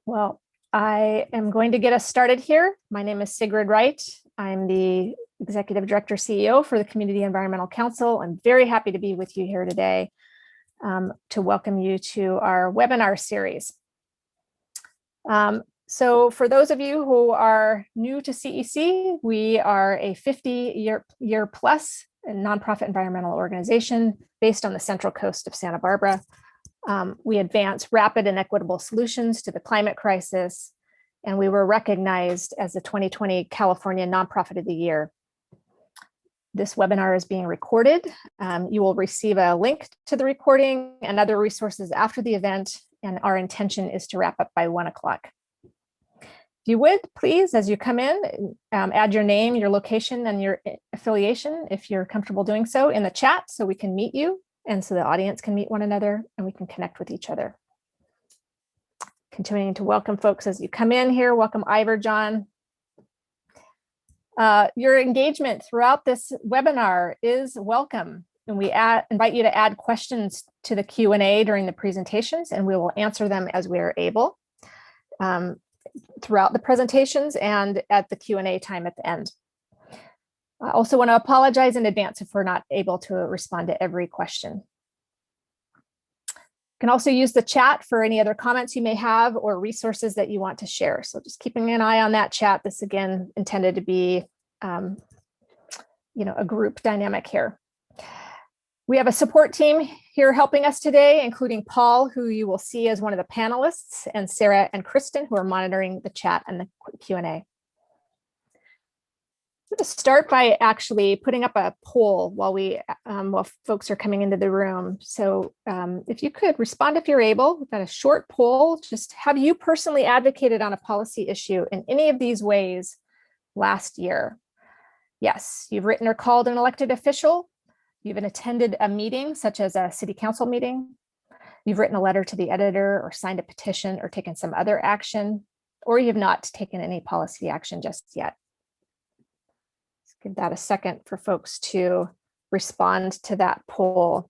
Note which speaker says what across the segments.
Speaker 1: Well, I am going to get us started here. My name is Sigrid Wright. I'm the Executive Director CEO for the Community Environmental Council. I'm very happy to be with you here today to welcome you to our webinar series. So for those of you who are new to CEC, we are a 50-year plus nonprofit environmental organization based on the Central Coast of Santa Barbara. We advance rapid and equitable solutions to the climate crisis, and we were recognized as the 2020 California Nonprofit of the Year. This webinar is being recorded. You will receive a link to the recording and other resources after the event, and our intention is to wrap up by 1 o'clock. If you would, please, as you come in, add your name, your location, and your affiliation, if you're comfortable doing so, in the chat so we can meet you and so the audience can meet one another and we can connect with each other. Continuing to welcome folks as you come in here. Welcome, Ivor, John. Your engagement throughout this webinar is welcome. And we invite you to add questions to the Q&A during the presentations, and we will answer them as we are able throughout the presentations and at the Q&A time at the end. I also want to apologize in advance if we're not able to respond to every question. You can also use the chat for any other comments you may have or resources that you want to share. So just keeping an eye on that chat. This again intended to be a group dynamic here. We have a support team here helping us today, including Paul, who you will see as one of the panelists, and Sarah and Kristen, who are monitoring the chat and the Q&A. I'm going to start by actually putting up a poll while folks are coming into the room. So if you could respond if you're able. We've got a short poll. Just have you personally advocated on a policy issue in any of these ways last year? Yes, you've written or called an elected official. You've attended a meeting, such as a city council meeting. You've written a letter to the editor or signed a petition or taken some other action, or you have not taken any policy action just yet. Let's give that a second for folks to respond to that poll.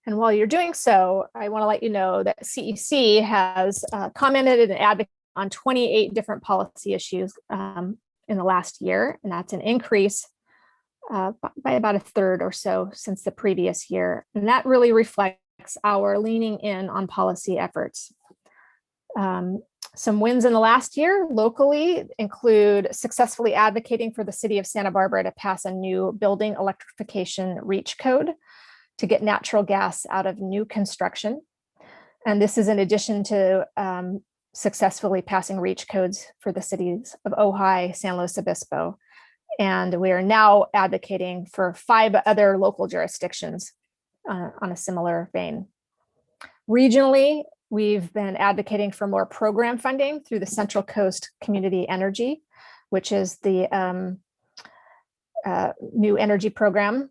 Speaker 1: And while you're doing so, I want to let you know that CEC has commented and advocated on 28 different policy issues in the last year, and that's an increase by about a third or so since the previous year. And that really reflects our leaning in on policy efforts. Some wins in the last year locally include successfully advocating for the city of Santa Barbara to pass a new building electrification REACH code to get natural gas out of new construction. And this is in addition to successfully passing REACH codes for the cities of Ojai, San Luis Obispo. And we are now advocating for 5 other local jurisdictions on a similar vein. Regionally, we've been advocating for more program funding through the Central Coast Community Energy, which is the new energy program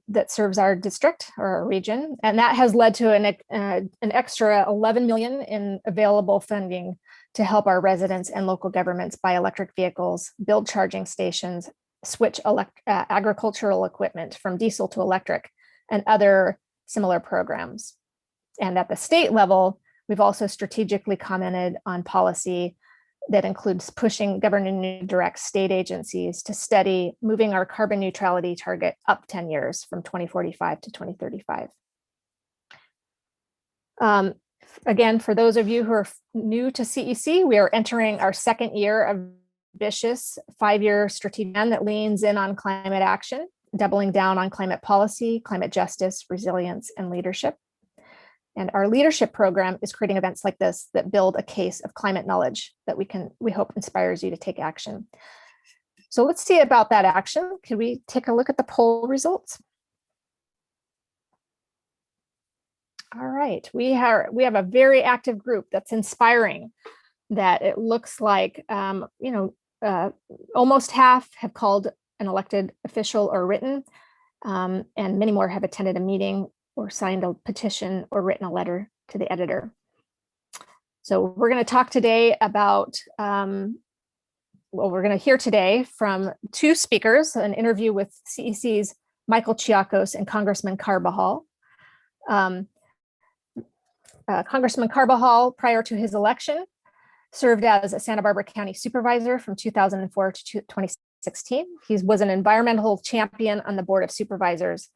Speaker 1: that serves our district or our region. And that has led to an extra $11 million in available funding to help our residents and local governments buy electric vehicles, build charging stations, switch agricultural equipment from diesel to electric, and other similar programs. And at the state level, we've also strategically commented on policy that includes pushing government direct state agencies to study moving our carbon neutrality target up 10 years from 2045 to 2035. Again, for those of you who are new to CEC, we are entering our second year of ambitious 5-year strategic plan that leans in on climate action, doubling down on climate policy, climate justice, resilience, and leadership. And our leadership program is creating events like this that build a case of climate knowledge that we hope inspires you to take action. So let's see about that action. Can we take a look at the poll results? All right, we have a very active group that's inspiring, that it looks like almost half have called an elected official or written, and many more have attended a meeting or signed a petition or written a letter to the editor. So we're going to talk today about, we're going to hear today from 2 speakers, an interview with CEC's Michael Chiacos and Congressman Carbajal. Congressman Carbajal, prior to his election, served as a Santa Barbara County Supervisor from 2004 to 2016. He was an environmental champion on the Board of Supervisors,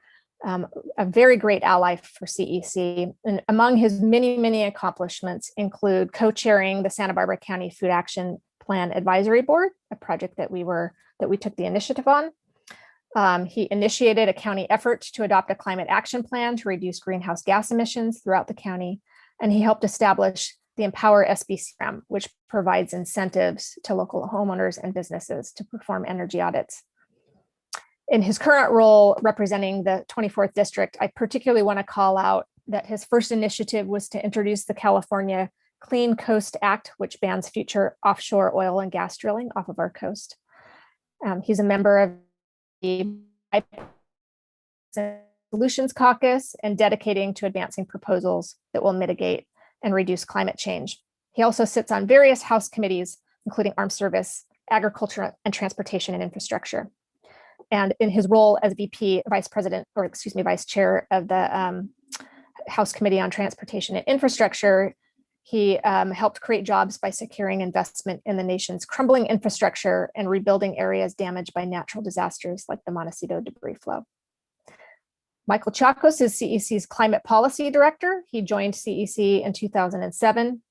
Speaker 1: a very great ally for CEC. And among his many, many accomplishments include co-chairing the Santa Barbara County Food Action Plan Advisory Board, a project that we took the initiative on. He initiated a county effort to adopt a climate action plan to reduce greenhouse gas emissions throughout the county. And he helped establish the Empower SBC program, which provides incentives to local homeowners and businesses to perform energy audits. In his current role representing the 24th District, I particularly want to call out that his first initiative was to introduce the California Clean Coast Act, which bans future offshore oil and gas drilling off of our coast. He's a member of the Solutions Caucus and dedicating to advancing proposals that will mitigate and reduce climate change. He also sits on various House committees, including Armed Service, Agriculture, and Transportation and Infrastructure. And in his role as Vice Chair of the House Committee on Transportation and Infrastructure, he helped create jobs by securing investment in the nation's crumbling infrastructure and rebuilding areas damaged by natural disasters like the Montecito debris flow. Michael Chiacos is CEC's Climate Policy Director. He joined CEC in 2007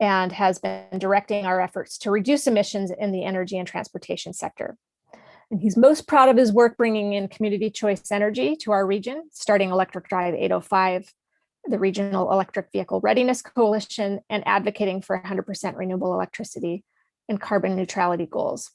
Speaker 1: and has been directing our efforts to reduce emissions in the energy and transportation sector. And he's most proud of his work bringing in community choice energy to our region, starting Electric Drive 805, the Regional Electric Vehicle Readiness Coalition, and advocating for 100% renewable electricity and carbon neutrality goals.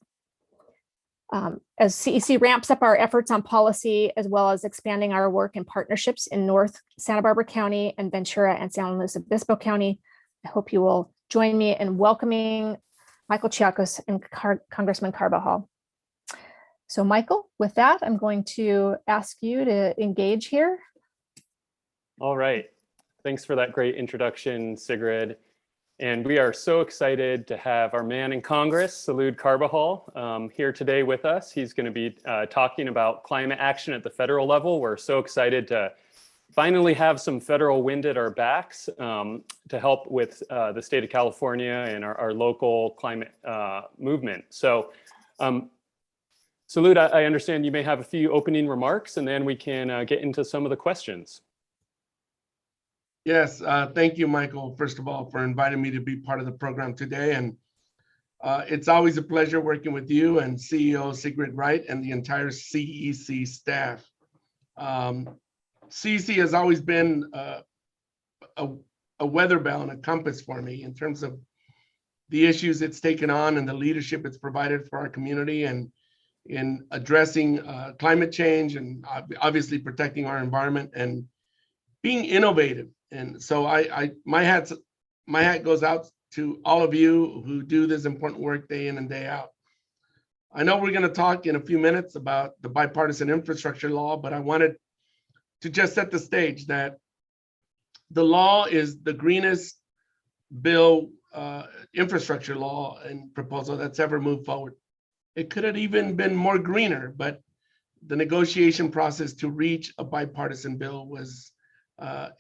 Speaker 1: As CEC ramps up our efforts on policy, as well as expanding our work and partnerships in North Santa Barbara County and Ventura and San Luis Obispo County, I hope you will join me in welcoming Michael Chiacos and Congressman Carbajal. So Michael, with that, I'm going to ask you to engage here.
Speaker 2: All right. Thanks for that great introduction, Sigrid. And we are so excited to have our man in Congress, Salud Carbajal, here today with us. He's going to be talking about climate action at the federal level. We're so excited to finally have some federal wind at our backs to help with the state of California and our local climate movement. So Salud, I understand you may have a few opening remarks, and then we can get into some of the questions.
Speaker 3: Yes, thank you, Michael, first of all, for inviting me to be part of the program today. And it's always a pleasure working with you and CEO Sigrid Wright and the entire CEC staff. CEC has always been a weather bell and a compass for me in terms of the issues it's taken on and the leadership it's provided for our community, and in addressing climate change and obviously protecting our environment and being innovative. And so my hat goes out to all of you who do this important work day in and day out. I know we're going to talk in a few minutes about the bipartisan infrastructure law, but I wanted to just set the stage that the law is the greenest bill, infrastructure law and proposal that's ever moved forward. It could have even been more greener, but the negotiation process to reach a bipartisan bill was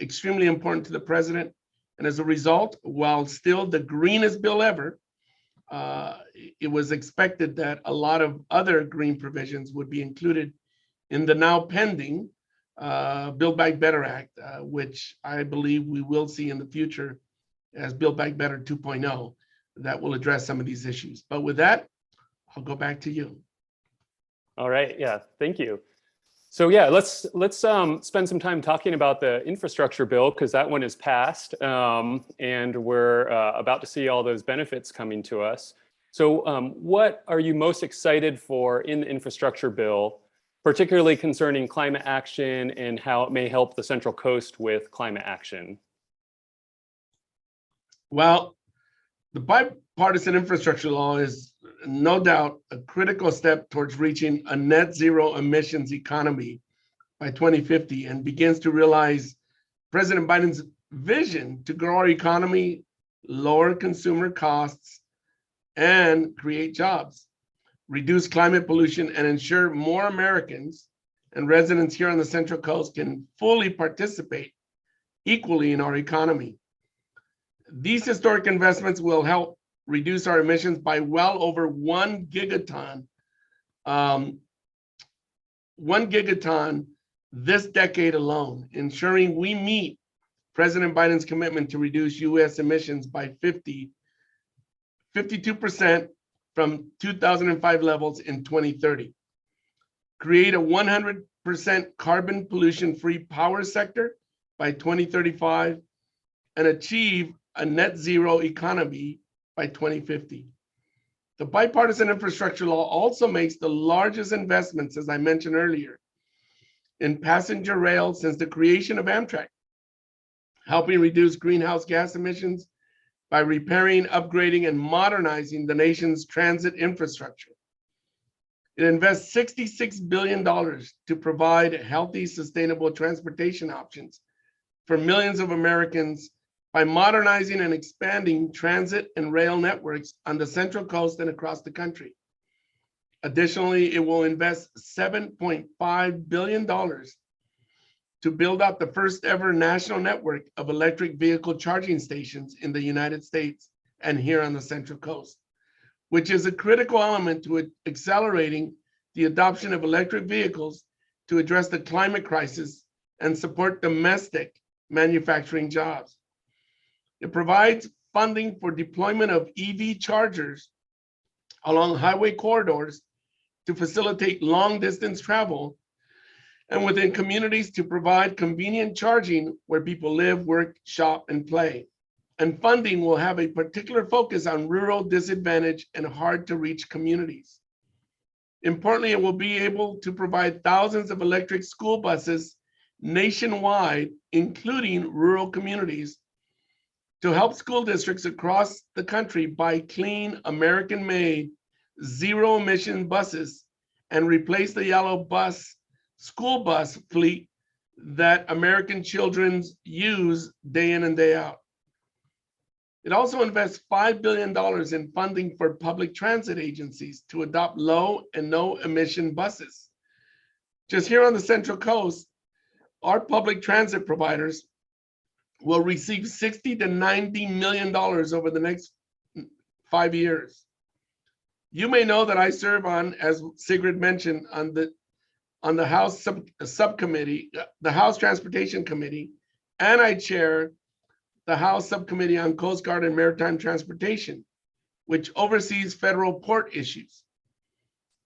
Speaker 3: extremely important to the president. And as a result, while still the greenest bill ever, it was expected that a lot of other green provisions would be included in the now pending Build Back Better Act, which I believe we will see in the future as Build Back Better 2.0 that will address some of these issues. But with that, I'll go back to you.
Speaker 2: All right. Yeah. Thank you. So yeah, let's spend some time talking about the infrastructure bill, because that one is passed, and we're about to see all those benefits coming to us. So what are you most excited for in the infrastructure bill, particularly concerning climate action and how it may help the Central Coast with climate action?
Speaker 3: Well, the bipartisan infrastructure law is no doubt a critical step towards reaching a net zero emissions economy by 2050 and begins to realize President Biden's vision to grow our economy, lower consumer costs, and create jobs, reduce climate pollution, and ensure more Americans and residents here on the Central Coast can fully participate equally in our economy. These historic investments will help reduce our emissions by well over 1 gigaton, 1 gigaton this decade alone, ensuring we meet President Biden's commitment to reduce US emissions by 52% from 2005 levels in 2030. Create a 100% carbon pollution-free power sector by 2035, and achieve a net zero economy by 2050. The bipartisan infrastructure law also makes the largest investments, as I mentioned earlier, in passenger rail since the creation of Amtrak, helping reduce greenhouse gas emissions by repairing, upgrading, and modernizing the nation's transit infrastructure. It invests $66 billion to provide healthy, sustainable transportation options for millions of Americans by modernizing and expanding transit and rail networks on the Central Coast and across the country. Additionally, it will invest $7.5 billion to build out the first ever national network of electric vehicle charging stations in the United States and here on the Central Coast, which is a critical element to accelerating the adoption of electric vehicles to address the climate crisis and support domestic manufacturing jobs. It provides funding for deployment of EV chargers along highway corridors to facilitate long distance travel and within communities to provide convenient charging where people live, work, shop, and play. And funding will have a particular focus on rural, disadvantaged, and hard to reach communities. Importantly, it will be able to provide thousands of electric school buses nationwide, including rural communities, to help school districts across the country buy clean, American-made, zero-emission buses and replace the yellow school bus fleet that American children use day in and day out. It also invests $5 billion in funding for public transit agencies to adopt low and no emission buses. Just here on the Central Coast, our public transit providers will receive $60 to $90 million over the next 5 years. You may know that I serve on, as Sigrid mentioned, on the House subcommittee, the House Transportation Committee, and I chair the House Subcommittee on Coast Guard and Maritime Transportation, which oversees federal port issues.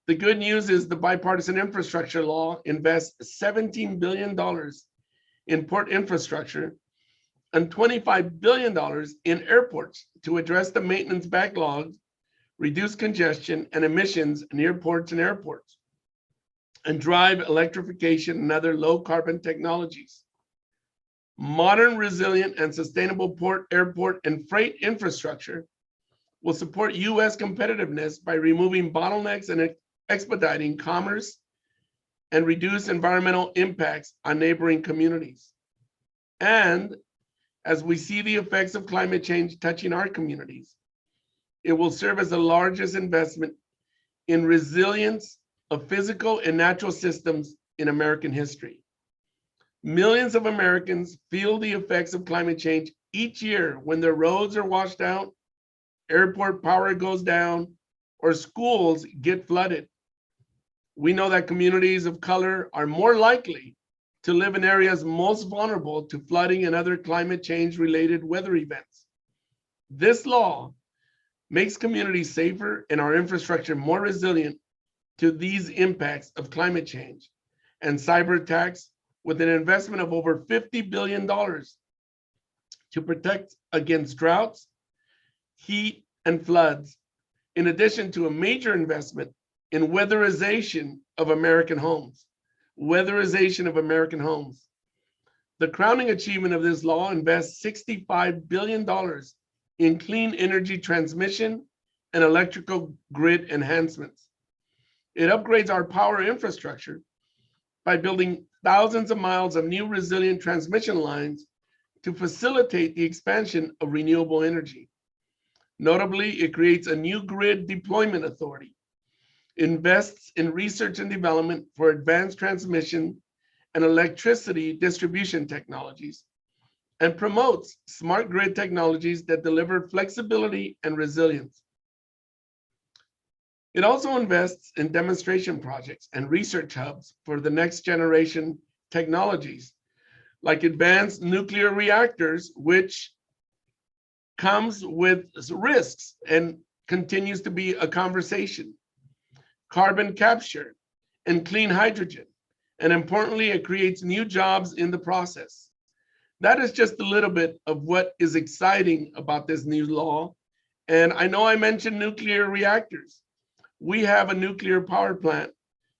Speaker 3: The good news is the bipartisan infrastructure law invests $17 billion in port infrastructure and $25 billion in airports to address the maintenance backlog, reduce congestion and emissions near ports and airports, and drive electrification and other low carbon technologies. Modern, resilient, and sustainable port, airport, and freight infrastructure will support US competitiveness by removing bottlenecks and expediting commerce and reduce environmental impacts on neighboring communities. And as we see the effects of climate change touching our communities, it will serve as the largest investment in resilience of physical and natural systems in American history. Millions of Americans feel the effects of climate change each year when their roads are washed out, airport power goes down, or schools get flooded. We know that communities of color are more likely to live in areas most vulnerable to flooding and other climate change related weather events. This law makes communities safer and our infrastructure more resilient to these impacts of climate change and cyber attacks, with an investment of over $50 billion to protect against droughts, heat, and floods, in addition to a major investment in weatherization of American homes. Weatherization of American homes. The crowning achievement of this law invests $65 billion in clean energy transmission and electrical grid enhancements. It upgrades our power infrastructure by building thousands of miles of new resilient transmission lines to facilitate the expansion of renewable energy. Notably, it creates a new grid deployment authority, invests in research and development for advanced transmission and electricity distribution technologies, and promotes smart grid technologies that deliver flexibility and resilience. It also invests in demonstration projects and research hubs for the next generation technologies, like advanced nuclear reactors, which comes with risks and continues to be a conversation, carbon capture, and clean hydrogen. And importantly, it creates new jobs in the process. That is just a little bit of what is exciting about this new law. And I know I mentioned nuclear reactors. We have a nuclear power plant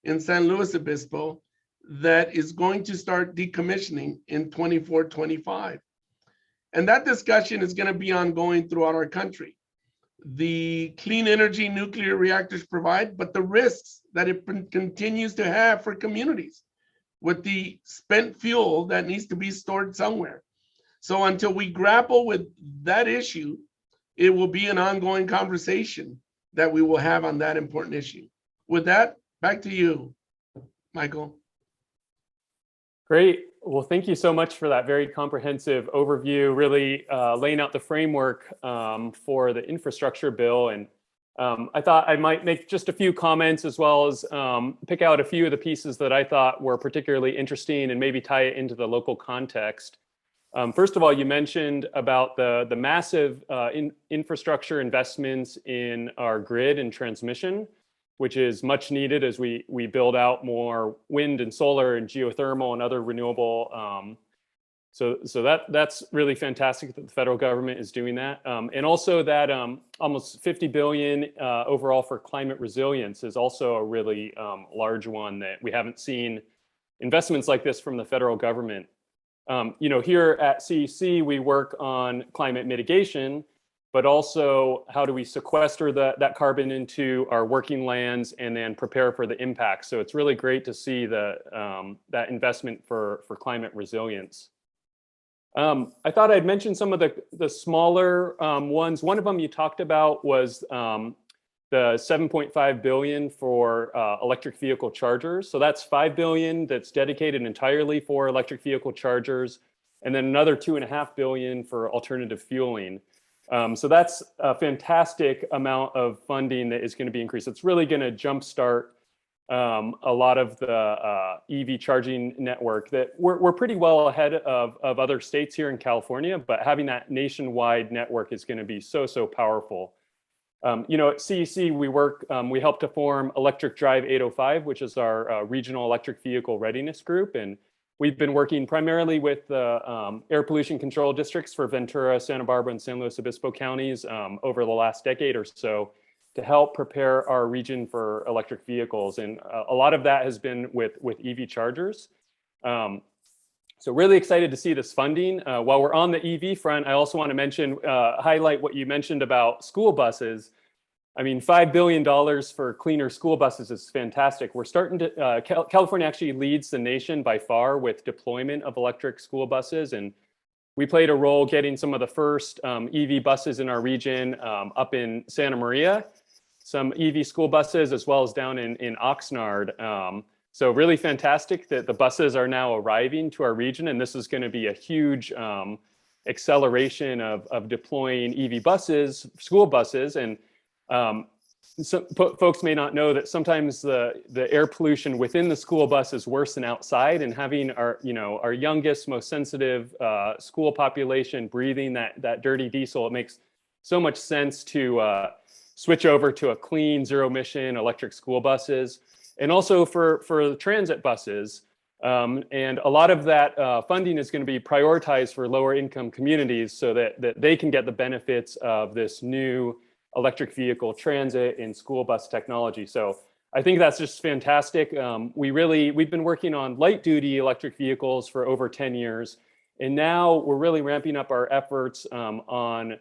Speaker 3: in San Luis Obispo that is going to start decommissioning in 24-25. And that discussion is going to be ongoing throughout our country. The clean energy nuclear reactors provide, but the risks that it continues to have for communities with the spent fuel that needs to be stored somewhere. So until we grapple with that issue, it will be an ongoing conversation that we will have on that important issue. With that, back to you, Michael.
Speaker 2: Great. Well, thank you so much for that very comprehensive overview, really laying out the framework for the infrastructure bill. And I thought I might make just a few comments, as well as pick out a few of the pieces that I thought were particularly interesting and maybe tie it into the local context. First of all, you mentioned about the massive infrastructure investments in our grid and transmission, which is much needed as we build out more wind and solar and geothermal and other renewable. So that's really fantastic that the federal government is doing that. And also that almost 50 billion overall for climate resilience is also a really large one that we haven't seen investments like this from the federal government. Here at CEC, we work on climate mitigation, but also how do we sequester that carbon into our working lands and then prepare for the impacts. So it's really great to see that investment for climate resilience. I thought I'd mention some of the smaller ones. One of them you talked about was the 7.5 billion for electric vehicle chargers. So that's 5 billion that's dedicated entirely for electric vehicle chargers, and then another 2.5 billion for alternative fueling. So that's a fantastic amount of funding that is going to be increased. It's really going to jumpstart a lot of the EV charging network that we're pretty well ahead of other states here in California, but having that nationwide network is going to be so powerful. At CEC, we help to form Electric Drive 805, which is our regional electric vehicle readiness group. And we've been working primarily with the air pollution control districts for Ventura, Santa Barbara, and San Luis Obispo counties over the last decade or so to help prepare our region for electric vehicles. And a lot of that has been with EV chargers. So really excited to see this funding. While we're on the EV front, I also want to highlight what you mentioned about school buses. I mean, $5 billion for cleaner school buses is fantastic. We're starting to, California actually leads the nation by far with deployment of electric school buses. And we played a role getting some of the first EV buses in our region up in Santa Maria, some EV school buses, as well as down in Oxnard. So really fantastic that the buses are now arriving to our region, and this is going to be a huge acceleration of deploying EV buses, school buses. And folks may not know that sometimes the air pollution within the school bus is worse than outside, and having our youngest, most sensitive school population breathing that dirty diesel, it makes so much sense to switch over to a clean, zero emission electric school buses. And also for transit buses. And a lot of that funding is going to be prioritized for lower income communities so that they can get the benefits of this new electric vehicle transit and school bus technology. So I think that's just fantastic. We've been working on light duty electric vehicles for over 10 years. And now we're really ramping up our efforts on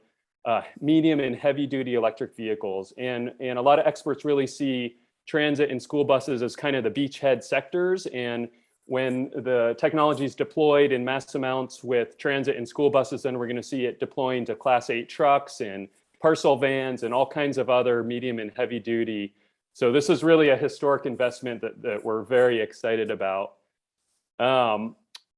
Speaker 2: medium and heavy duty electric vehicles. And a lot of experts really see transit and school buses as kind of the beachhead sectors. And when the technology is deployed in mass amounts with transit and school buses, then we're going to see it deploying to Class 8 trucks and parcel vans and all kinds of other medium and heavy duty. So this is really a historic investment that we're very excited about.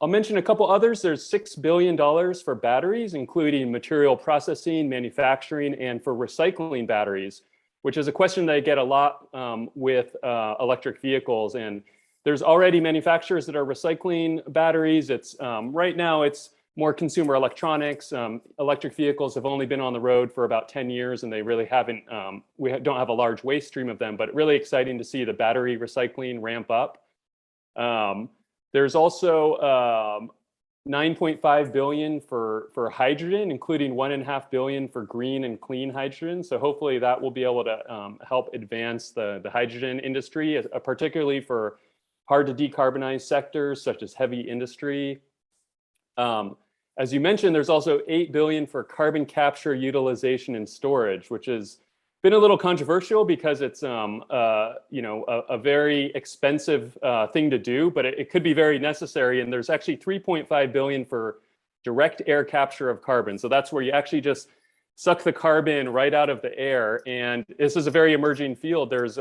Speaker 2: I'll mention a couple others. There's $6 billion for batteries, including material processing, manufacturing, and for recycling batteries, which is a question that I get a lot with electric vehicles. And there's already manufacturers that are recycling batteries. It's right now it's more consumer electronics. Electric vehicles have only been on the road for about 10 years, and they really haven't, we don't have a large waste stream of them, but really exciting to see the battery recycling ramp up. There's also 9.5 billion for hydrogen, including 1.5 billion for green and clean hydrogen. So hopefully that will be able to help advance the hydrogen industry, particularly for hard to decarbonize sectors such as heavy industry. As you mentioned, there's also 8 billion for carbon capture, utilization, and storage, which has been a little controversial because it's a very expensive thing to do, but it could be very necessary. And there's actually 3.5 billion for direct air capture of carbon. So that's where you actually just suck the carbon right out of the air. And this is a very emerging field. There's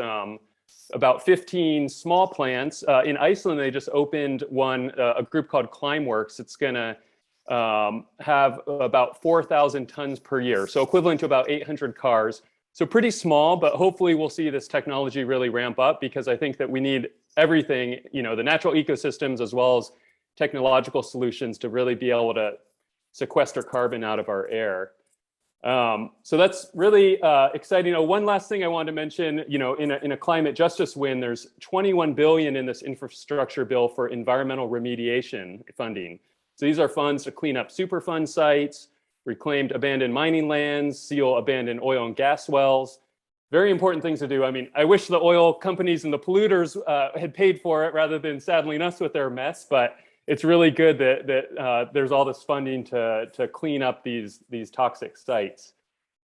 Speaker 2: about 15 small plants. In Iceland, they just opened one, a group called Climeworks. It's gonna have about 4,000 tons per year. So equivalent to about 800 cars. So pretty small, but hopefully we'll see this technology really ramp up, because I think that we need everything, the natural ecosystems as well as technological solutions to really be able to sequester carbon out of our air. So that's really exciting. One last thing I wanted to mention, in a climate justice win, there's 21 billion in this infrastructure bill for environmental remediation funding. So these are funds to clean up Superfund sites, reclaimed abandoned mining lands, seal abandoned oil and gas wells. Very important things to do. I mean, I wish the oil companies and the polluters had paid for it rather than saddling us with their mess, but it's really good that there's all this funding to clean up these toxic sites.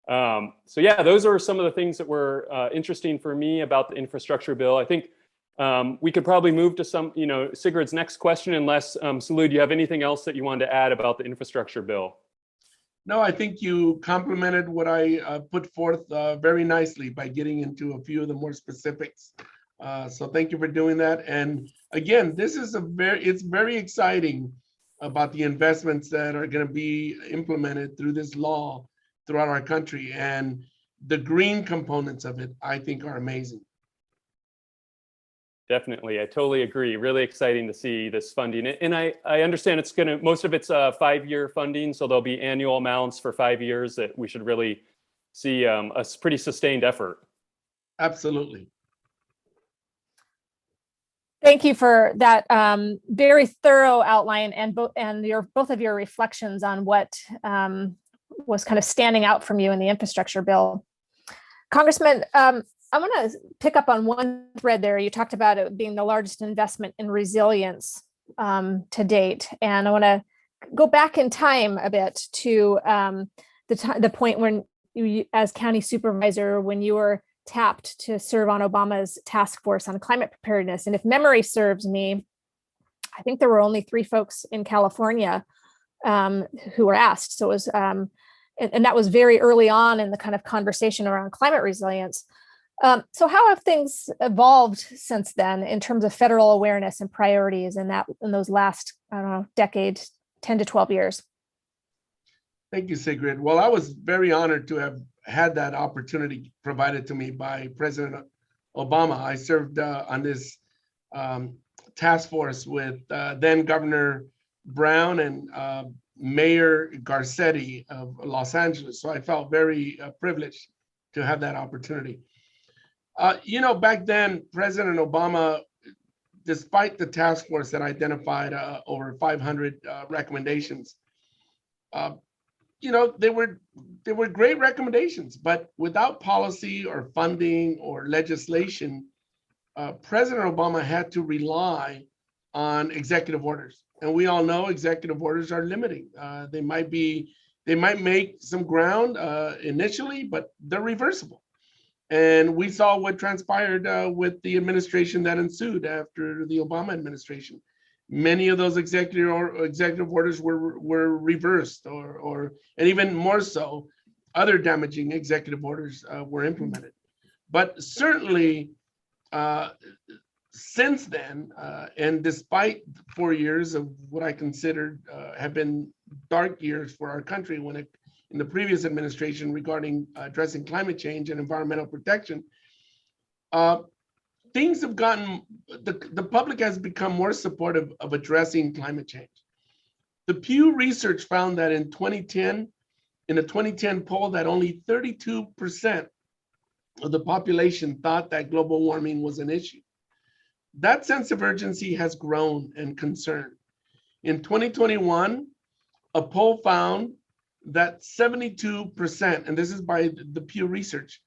Speaker 2: So yeah, those are some of the things that were interesting for me about the infrastructure bill. I think we could probably move to some, Sigrid's next question, unless Salud, you have anything else that you wanted to add about the infrastructure bill?
Speaker 3: No, I think you complemented what I put forth very nicely by getting into a few of the more specifics. So thank you for doing that. And again, this is it's very exciting about the investments that are going to be implemented through this law throughout our country. And the green components of it, I think, are amazing.
Speaker 2: Definitely, I totally agree. Really exciting to see this funding. And I understand most of it's 5-year funding, so there'll be annual amounts for 5 years that we should really see a pretty sustained effort.
Speaker 3: Absolutely.
Speaker 1: Thank you for that very thorough outline and both of your reflections on what was kind of standing out from you in the infrastructure bill. Congressman, I want to pick up on one thread there. You talked about it being the largest investment in resilience to date. And I want to go back in time a bit to the point when you, as county supervisor, when you were tapped to serve on Obama's task force on climate preparedness. And if memory serves me, I think there were only 3 folks in California who were asked. So it was, and that was very early on in the kind of conversation around climate resilience. So how have things evolved since then in terms of federal awareness and priorities in those last, decade, 10 to 12 years?
Speaker 3: Thank you, Sigrid. Well, I was very honored to have had that opportunity provided to me by President Obama. I served on this task force with then Governor Brown and Mayor Garcetti of Los Angeles. So I felt very privileged to have that opportunity. Back then, President Obama, despite the task force that identified over 500 recommendations, they were great recommendations, but without policy or funding or legislation, President Obama had to rely on executive orders. And we all know executive orders are limiting. They might make some ground initially, but they're reversible. And we saw what transpired with the administration that ensued after the Obama administration. Many of those executive orders were reversed, and even more so, other damaging executive orders were implemented. But certainly, since then, and despite 4 years of what I considered have been dark years for our country in the previous administration regarding addressing climate change and environmental protection, things have gotten, the public has become more supportive of addressing climate change. The Pew Research found that in a 2010 poll, that only 32% of the population thought that global warming was an issue. That sense of urgency has grown and concern. In 2021, a poll found that 72%, and this is by the Pew Research,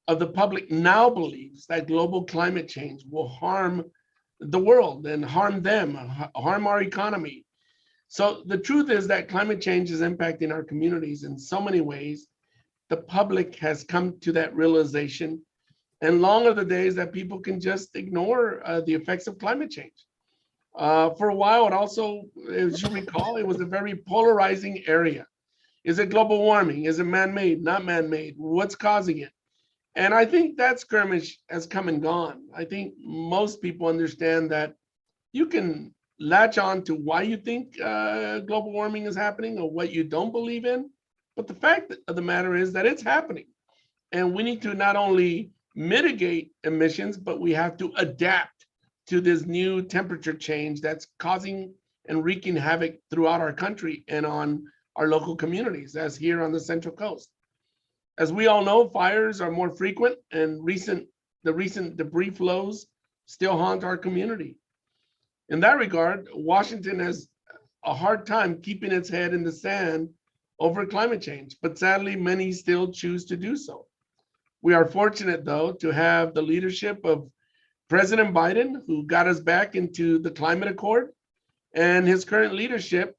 Speaker 3: of the public now believes that global climate change will harm the world and harm them, harm our economy. So the truth is that climate change is impacting our communities in so many ways. The public has come to that realization, and long are the days that people can just ignore the effects of climate change. For a while, it also, as you recall, it was a very polarizing area. Is it global warming? Is it man-made, not man-made? What's causing it? And I think that skirmish has come and gone. I think most people understand that you can latch on to why you think global warming is happening or what you don't believe in. But the fact of the matter is that it's happening. And we need to not only mitigate emissions, but we have to adapt to this new temperature change that's causing and wreaking havoc throughout our country and on our local communities, as here on the Central Coast. As we all know, fires are more frequent, and the recent debris flows still haunt our community. In that regard, Washington has a hard time keeping its head in the sand over climate change, but sadly, many still choose to do so. We are fortunate, though, to have the leadership of President Biden, who got us back into the climate accord, and his current leadership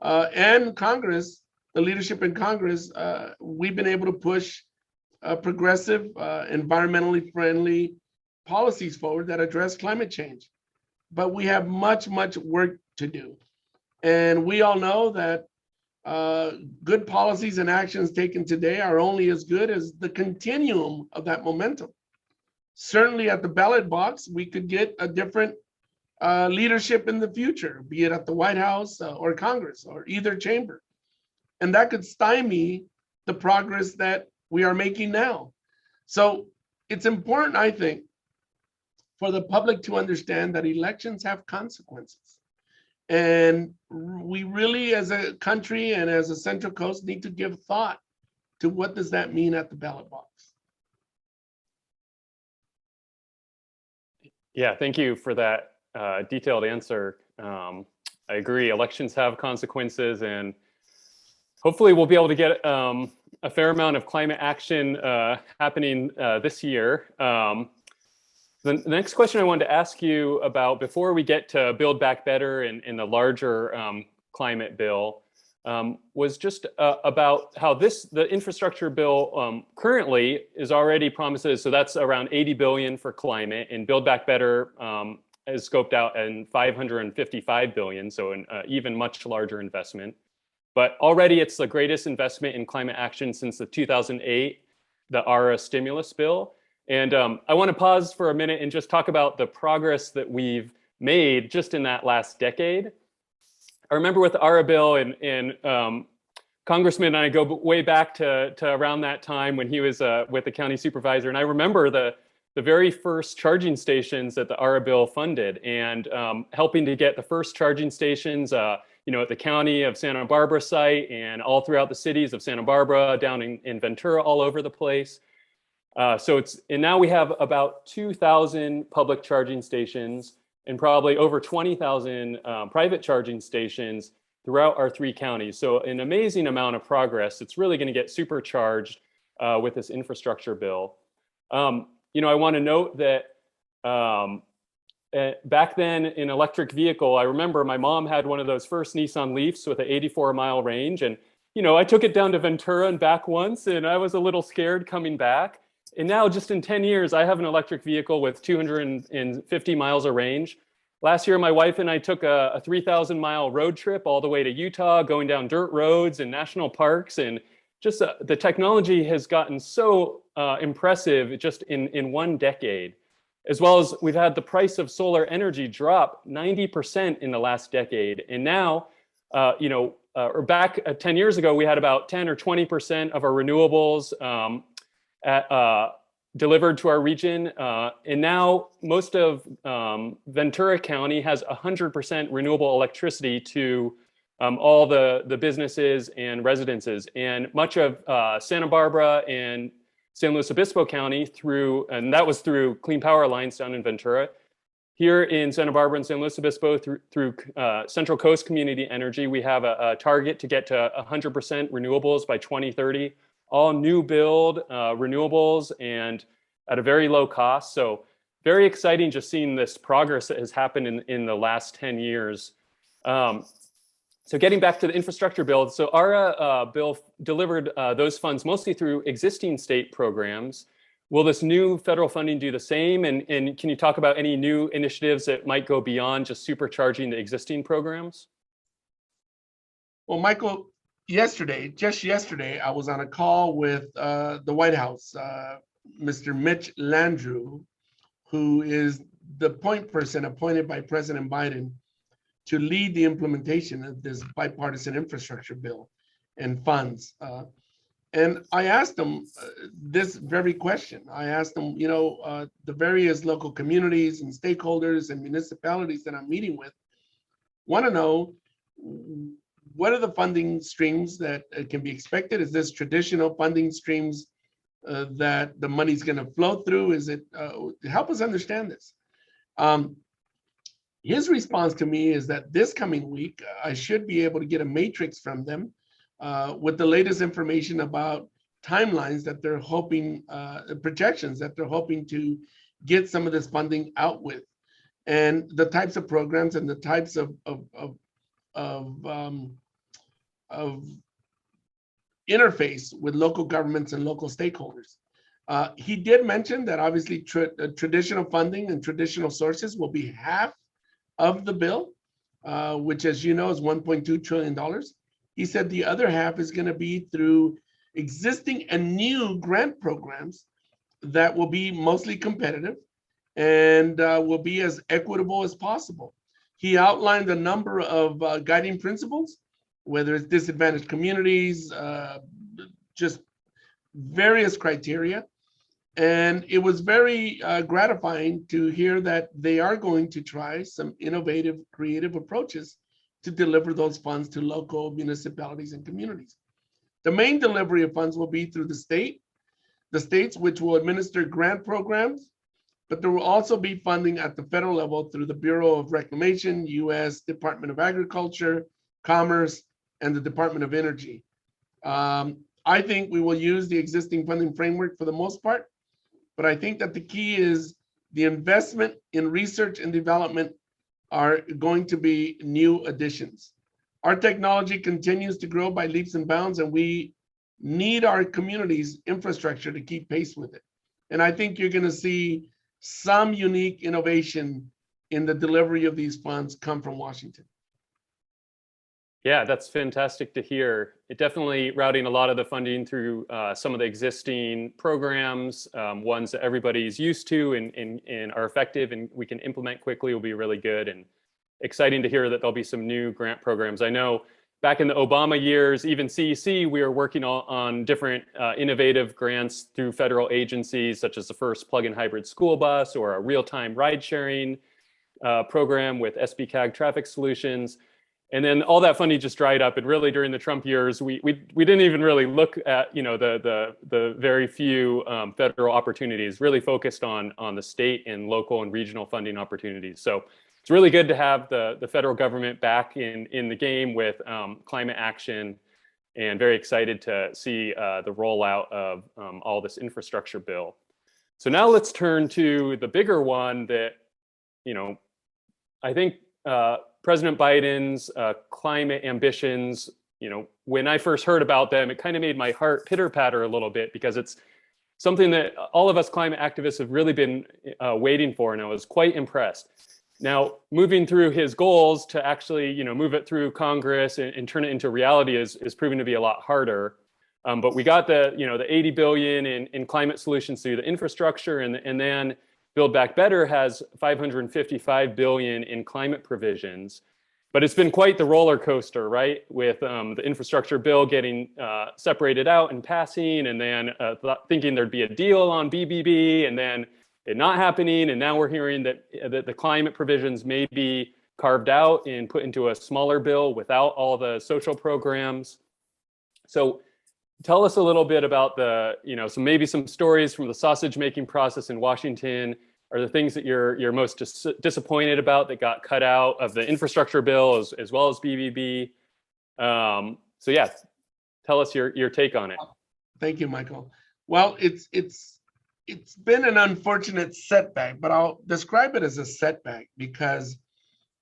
Speaker 3: and Congress, the leadership in Congress. We've been able to push progressive, environmentally friendly policies forward that address climate change. But we have much, much work to do. And we all know that good policies and actions taken today are only as good as the continuum of that momentum. Certainly at the ballot box, we could get a different leadership in the future, be it at the White House or Congress or either chamber. And that could stymie the progress that we are making now. So it's important, I think, for the public to understand that elections have consequences. And we really, as a country and as a Central Coast, need to give thought to what does that mean at the ballot box.
Speaker 2: Yeah, thank you for that detailed answer. I agree, elections have consequences, and hopefully we'll be able to get a fair amount of climate action happening this year. The next question I wanted to ask you about before we get to Build Back Better and the larger climate bill was just about how the infrastructure bill currently is already promises, so that's around 80 billion for climate, and Build Back Better is scoped out in 555 billion, so an even much larger investment. But already it's the greatest investment in climate action since the 2008, the ARA stimulus bill. And I want to pause for a minute and just talk about the progress that we've made just in that last decade. I remember with the ARA bill, and Congressman and I go way back to around that time when he was with the county supervisor. And I remember the very first charging stations that the ARA bill funded, and helping to get the first charging stations at the county of Santa Barbara site and all throughout the cities of Santa Barbara, down in Ventura, all over the place. And now we have about 2,000 public charging stations and probably over 20,000 private charging stations throughout our 3 counties. So an amazing amount of progress. It's really going to get supercharged with this infrastructure bill. I want to note that back then in electric vehicle, I remember my mom had one of those first Nissan Leafs with an 84-mile range. And, I took it down to Ventura and back once, and I was a little scared coming back. And now just in 10 years, I have an electric vehicle with 250 miles of range. Last year, my wife and I took a 3,000-mile road trip all the way to Utah, going down dirt roads and national parks. And just the technology has gotten so impressive just in 1 decade. as well as we've had the price of solar energy drop 90% in the last decade. And now, or back 10 years ago, we had about 10 or 20% of our renewables delivered to our region. And now most of Ventura County has 100% renewable electricity to all the businesses and residences. And much of Santa Barbara and San Luis Obispo County and that was through Clean Power Alliance down in Ventura. Here in Santa Barbara and San Luis Obispo through Central Coast Community Energy, we have a target to get to 100% renewables by 2030, all new build renewables and at a very low cost. So very exciting just seeing this progress that has happened in the last 10 years. So getting back to the infrastructure bill, so our bill delivered those funds mostly through existing state programs. Will this new federal funding do the same? And can you talk about any new initiatives that might go beyond just supercharging the existing programs?
Speaker 3: Well, Michael, just yesterday, I was on a call with the White House, Mr. Mitch Landrieu, who is the point person appointed by President Biden to lead the implementation of this bipartisan infrastructure bill and funds. And I asked him this very question. I asked him, the various local communities and stakeholders and municipalities that I'm meeting with want to know, what are the funding streams that can be expected? Is this traditional funding streams that the money's going to flow through? Is it, help us understand this. His response to me is that this coming week, I should be able to get a matrix from them with the latest information about timelines that they're hoping, projections that they're hoping to get some of this funding out with, and the types of programs and the types of interface with local governments and local stakeholders. He did mention that obviously traditional funding and traditional sources will be half of the bill, which, as you know, is $1.2 trillion. He said the other half is going to be through existing and new grant programs that will be mostly competitive and will be as equitable as possible. He outlined a number of guiding principles, whether it's disadvantaged communities, just various criteria. And it was very gratifying to hear that they are going to try some innovative, creative approaches to deliver those funds to local municipalities and communities. The main delivery of funds will be through the states which will administer grant programs, but there will also be funding at the federal level through the Bureau of Reclamation, U.S. Department of Agriculture, Commerce, and the Department of Energy. I think we will use the existing funding framework for the most part, but I think that the key is the investment in research and development are going to be new additions. Our technology continues to grow by leaps and bounds, and we need our community's infrastructure to keep pace with it. And I think you're going to see some unique innovation in the delivery of these funds come from Washington.
Speaker 2: Yeah, that's fantastic to hear. It definitely routing a lot of the funding through some of the existing programs, ones that everybody's used to and are effective and we can implement quickly will be really good, and exciting to hear that there'll be some new grant programs. I know back in the Obama years, even CEC, we were working on different innovative grants through federal agencies, such as the first plug-in hybrid school bus or a real-time ride-sharing program with SBCAG Traffic Solutions. And then all that funding just dried up. And really during the Trump years, we didn't even really look at the very few federal opportunities, really focused on the state and local and regional funding opportunities. So it's really good to have the federal government back in the game with climate action, and very excited to see the rollout of all this infrastructure bill. So now let's turn to the bigger one that, I think President Biden's climate ambitions, when I first heard about them, it kind of made my heart pitter patter a little bit, because it's something that all of us climate activists have really been waiting for, and I was quite impressed. Now, moving through his goals to actually, move it through Congress and turn it into reality is proving to be a lot harder. But we got the 80 billion in climate solutions through the infrastructure, and then Build Back Better has $555 billion in climate provisions. But it's been quite the roller coaster, right? With the infrastructure bill getting separated out and passing, and then thinking there'd be a deal on BBB, and then it not happening. And now we're hearing that the climate provisions may be carved out and put into a smaller bill without all the social programs. So tell us a little bit about maybe some stories from the sausage making process in Washington. Are the things that you're most disappointed about that got cut out of the infrastructure bill as well as BBB? So yeah, tell us your take on it.
Speaker 3: Thank you, Michael. Well, it's been an unfortunate setback, but I'll describe it as a setback because,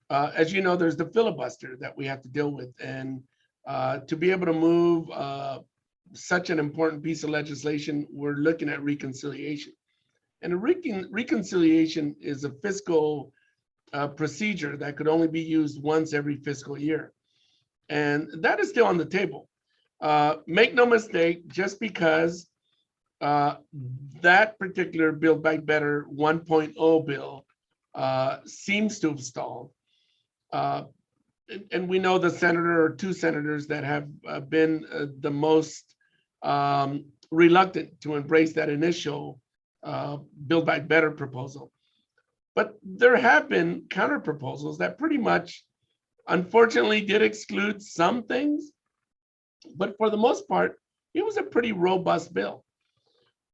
Speaker 3: as you know, there's the filibuster that we have to deal with, and to be able to move such an important piece of legislation, we're looking at reconciliation. And a reconciliation is a fiscal procedure that could only be used once every fiscal year. And that is still on the table. Make no mistake, just because that particular Build Back Better 1.0 bill seems to have stalled. And we know the senator or two senators that have been the most reluctant to embrace that initial Build Back Better proposal. But there have been counter proposals that pretty much, unfortunately, did exclude some things. But for the most part, it was a pretty robust bill.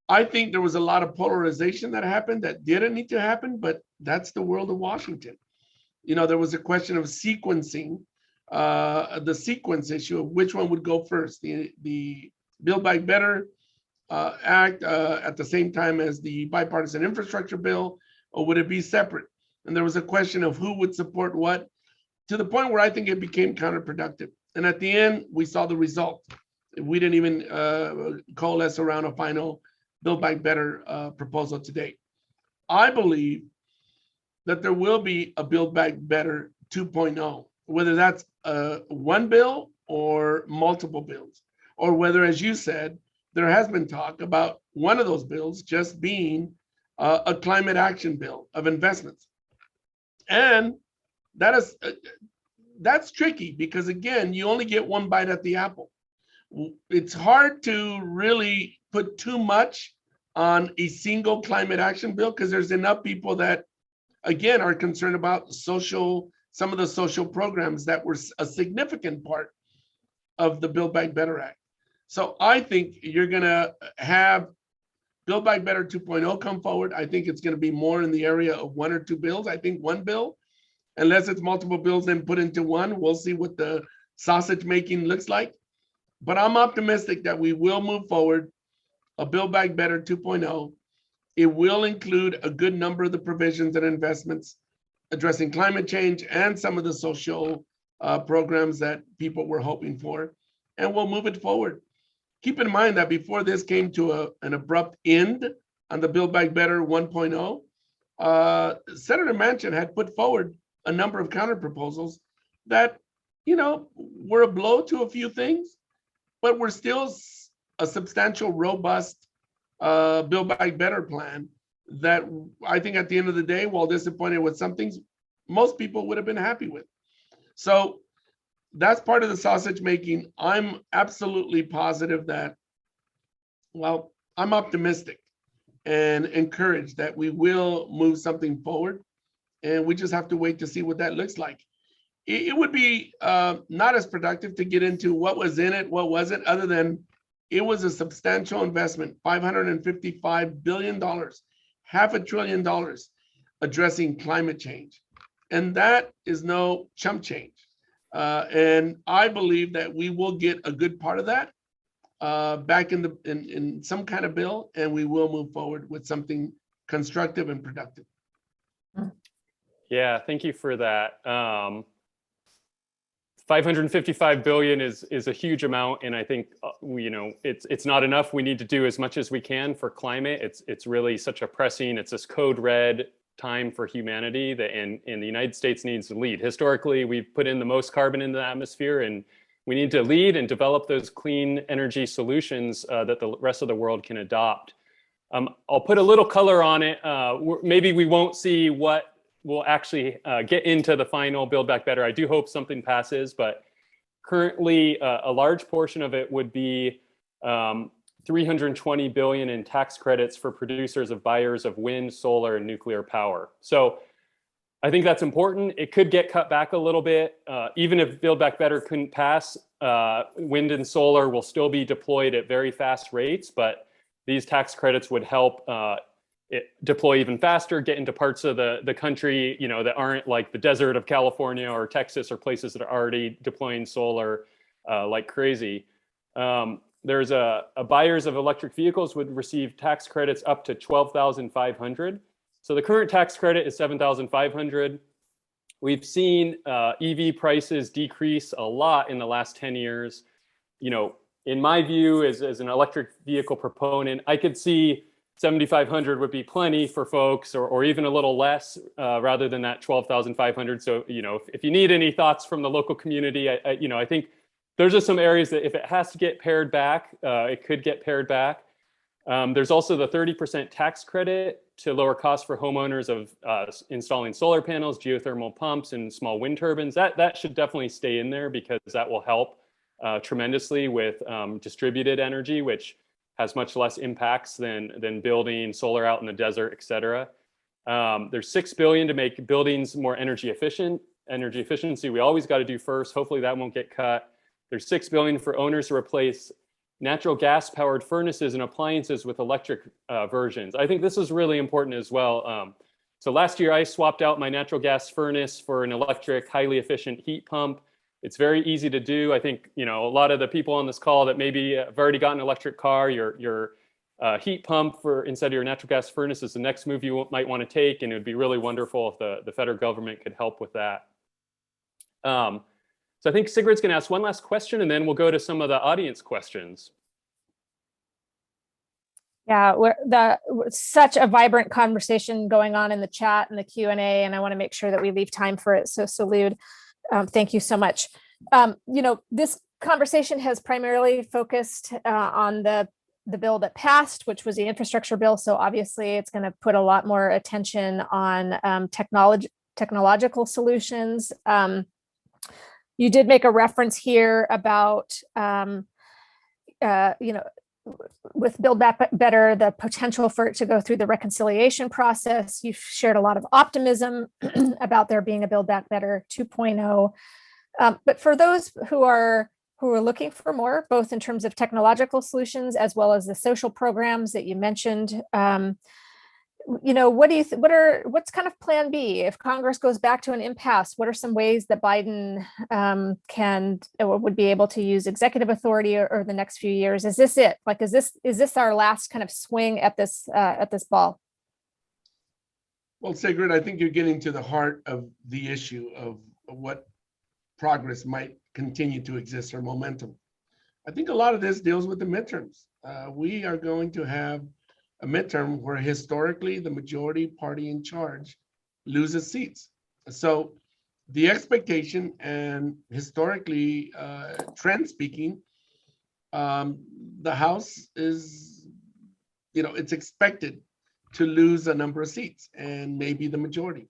Speaker 3: I think there was a lot of polarization that happened that didn't need to happen, but that's the world of Washington. You know, there was a question of sequencing, the sequence issue of which one would go first, the Build Back Better Act at the same time as the bipartisan infrastructure bill, or would it be separate? And there was a question of who would support what, to the point where I think it became counterproductive. And at the end, we saw the result. We didn't even coalesce around a final Build Back Better proposal today. I believe that there will be a Build Back Better 2.0, whether that's one bill or multiple bills, or whether, as you said, there has been talk about one of those bills just being a climate action bill of investments. And that's tricky because, again, you only get one bite at the apple. It's hard to really put too much on a single climate action bill because there's enough people that, again, are concerned about some of the social programs that were a significant part of the Build Back Better Act. So I think you're going to have Build Back Better 2.0 come forward. I think it's going to be more in the area of one or two bills. I think one bill, unless it's multiple bills then put into one, we'll see what the sausage making looks like. But I'm optimistic that we will move forward a Build Back Better 2.0. It will include a good number of the provisions and investments addressing climate change and some of the social programs that people were hoping for, and we'll move it forward. Keep in mind that before this came to an abrupt end on the Build Back Better 1.0, Senator Manchin had put forward a number of counter proposals that, you know, were a blow to a few things, but were still a substantial, robust Build Back Better plan that I think at the end of the day, while disappointed with some things, most people would have been happy with. So that's part of the sausage making. I'm absolutely positive that, well, I'm optimistic and encouraged that we will move something forward. And we just have to wait to see what that looks like. It would be not as productive to get into what was in it, what wasn't, other than it was a substantial investment, $555 billion, $500 billion addressing climate change. And that is no chump change. And I believe that we will get a good part of that back in some kind of bill, and we will move forward with something constructive and productive.
Speaker 2: Yeah, thank you for that. 555 billion is a huge amount, and I think it's not enough. We need to do as much as we can for climate. It's really such a pressing. It's this code red time for humanity that and the United States needs to lead. Historically, we've put in the most carbon into the atmosphere, and we need to lead and develop those clean energy solutions that the rest of the world can adopt. I'll put a little color on it. Maybe we won't see what will actually get into the final Build Back Better. I do hope something passes, but currently a large portion of it would be 320 billion in tax credits for producers of buyers of wind, solar, and nuclear power. So I think that's important. It could get cut back a little bit. Even if Build Back Better couldn't pass, wind and solar will still be deployed at very fast rates, but these tax credits would help it deploy even faster, get into parts of the country, that aren't like the desert of California or Texas or places that are already deploying solar like crazy. There's buyers of electric vehicles would receive tax credits up to 12,500. So the current tax credit is 7,500. We've seen EV prices decrease a lot in the last 10 years. In my view, as an electric vehicle proponent, I could see 7,500 would be plenty for folks, or even a little less, rather than that 12,500. So, if you need any thoughts from the local community, I think those are some areas that if it has to get pared back, it could get pared back. There's also the 30% tax credit to lower costs for homeowners of installing solar panels, geothermal pumps, and small wind turbines. That should definitely stay in there because that will help tremendously with distributed energy, which has much less impacts than building solar out in the desert, et cetera. There's $6 billion to make buildings more energy efficient. Energy efficiency, we always got to do first. Hopefully that won't get cut. There's $6 billion for owners to replace natural gas powered furnaces and appliances with electric versions. I think this is really important as well. So last year I swapped out my natural gas furnace for an electric, highly efficient heat pump. It's very easy to do. I think, a lot of the people on this call that maybe have already got an electric car, your heat pump for instead of your natural gas furnace is the next move you might want to take. And it would be really wonderful if the federal government could help with that. So I think Sigrid's going to ask one last question, and then we'll go to some of the audience questions.
Speaker 1: Yeah, such a vibrant conversation going on in the chat and the Q&A, and I want to make sure that we leave time for it. So Salud, thank you so much. This conversation has primarily focused on the bill that passed, which was the infrastructure bill. So obviously it's going to put a lot more attention on technological solutions. You did make a reference here about, with Build Back Better, the potential for it to go through the reconciliation process. You've shared a lot of optimism about there being a Build Back Better 2.0. But for those who are looking for more, both in terms of technological solutions as well as the social programs that you mentioned, what do you what's kind of plan B if Congress goes back to an impasse? What are some ways that Biden would be able to use executive authority or the next few years? Is this it? Like, is this our last kind of swing at this ball?
Speaker 3: Well, Sigrid, I think you're getting to the heart of the issue of what progress might continue to exist or momentum. I think a lot of this deals with the midterms. We are going to have a midterm where historically the majority party in charge loses seats. So the expectation, and historically trend speaking, the House is, it's expected to lose a number of seats and maybe the majority.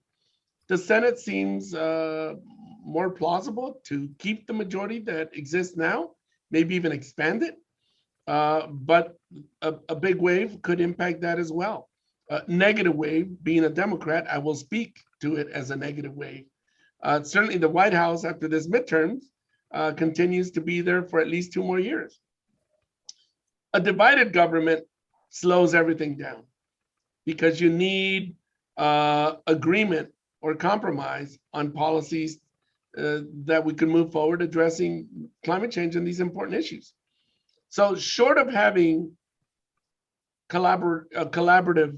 Speaker 3: The Senate seems more plausible to keep the majority that exists now, maybe even expand it. But a big wave could impact that as well. Negative wave, being a Democrat, I will speak to it as a negative wave. Certainly the White House after this midterms continues to be there for at least 2 more years. A divided government slows everything down because you need agreement or compromise on policies that we can move forward addressing climate change and these important issues. So short of having collaborative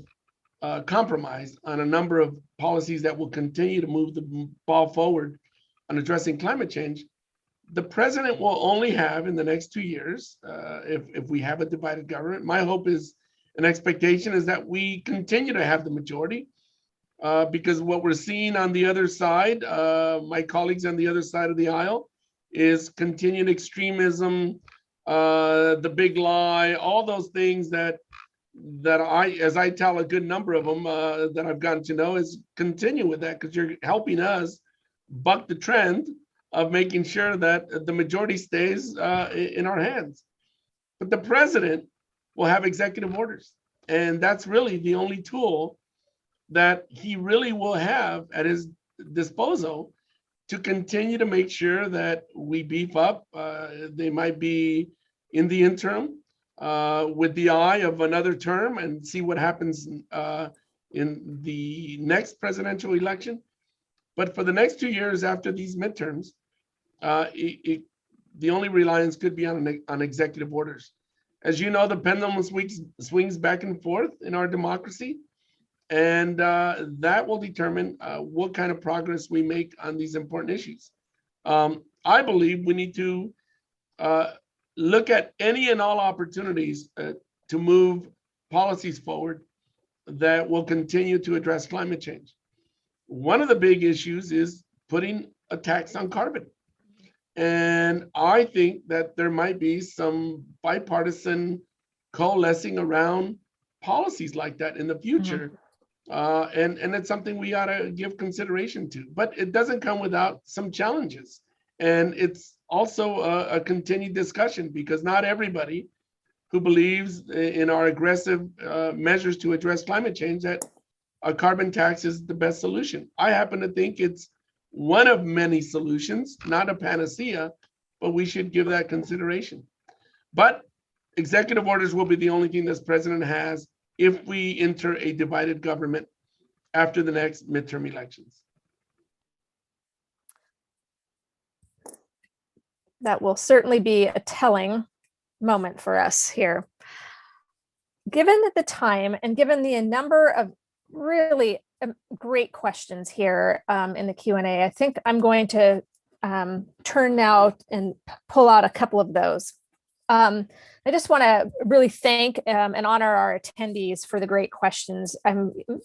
Speaker 3: compromise on a number of policies that will continue to move the ball forward on addressing climate change, the president will only have in the next 2 years, if we have a divided government, my hope is, an expectation is that we continue to have the majority, because what we're seeing on the other side, my colleagues on the other side of the aisle, is continued extremism, the big lie, all those things that that as I tell a good number of them that I've gotten to know, is continue with that, because you're helping us buck the trend of making sure that the majority stays in our hands. But the president will have executive orders, and that's really the only tool that he really will have at his disposal to continue to make sure that we beef up. They might be in the interim with the eye of another term and see what happens in the next presidential election. But for the next 2 years after these midterms, the only reliance could be on executive orders. As you know, the pendulum swings back and forth in our democracy, and that will determine what kind of progress we make on these important issues. I believe we need to look at any and all opportunities to move policies forward that will continue to address climate change. One of the big issues is putting a tax on carbon. And I think that there might be some bipartisan coalescing around policies like that in the future. And it's something we ought to give consideration to, but it doesn't come without some challenges. And it's also a continued discussion, because not everybody who believes in our aggressive measures to address climate change that a carbon tax is the best solution. I happen to think it's one of many solutions, not a panacea, but we should give that consideration. But executive orders will be the only thing this president has if we enter a divided government after the next midterm elections.
Speaker 1: That will certainly be a telling moment for us here. Given the time and given the number of really great questions here in the Q&A, I think I'm going to turn now and pull out a couple of those. I just want to really thank and honor our attendees for the great questions.